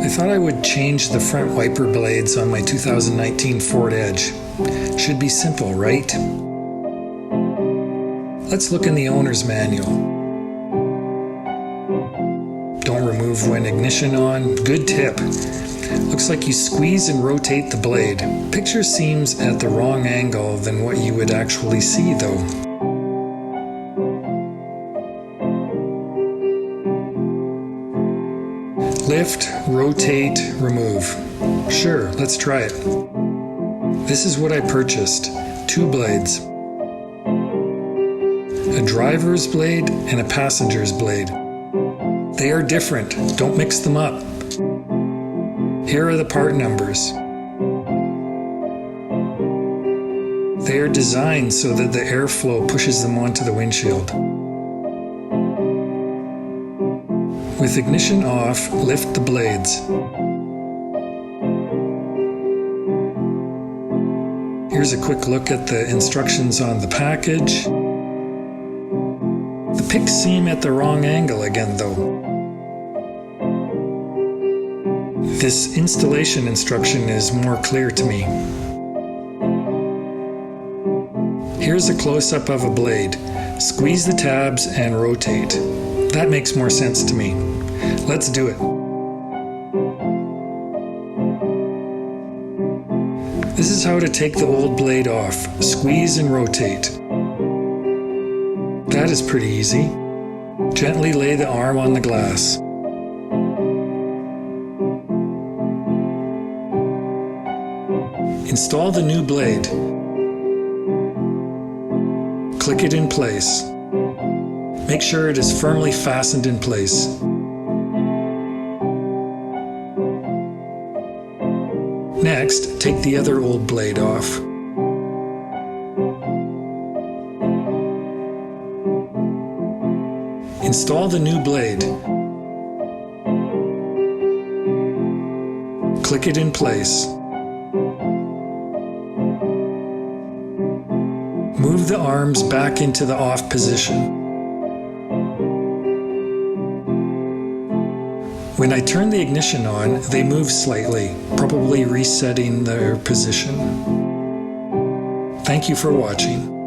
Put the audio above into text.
I thought I would change the front wiper blades on my 2019 Ford Edge. Should be simple, right? Let's look in the owner's manual. Don't remove when ignition on. Good tip. Looks like you squeeze and rotate the blade. Picture seems at the wrong angle than what you would actually see though. Lift, rotate, remove. Sure, let's try it. This is what I purchased. 2 blades. A driver's blade and a passenger's blade. They are different. Don't mix them up. Here are the part numbers. They are designed so that the airflow pushes them onto the windshield. With ignition off, lift the blades. Here's a quick look at the instructions on the package. The picks seem at the wrong angle again though. This installation instruction is more clear to me. Here's a close-up of a blade. Squeeze the tabs and rotate. That makes more sense to me. Let's do it. This is how to take the old blade off. Squeeze and rotate. That is pretty easy. Gently lay the arm on the glass. Install the new blade. Click it in place. Make sure it is firmly fastened in place. Next, take the other old blade off. Install the new blade. Click it in place. Move the arms back into the off position. When I turn the ignition on, they move slightly, probably resetting their position. Thank you for watching.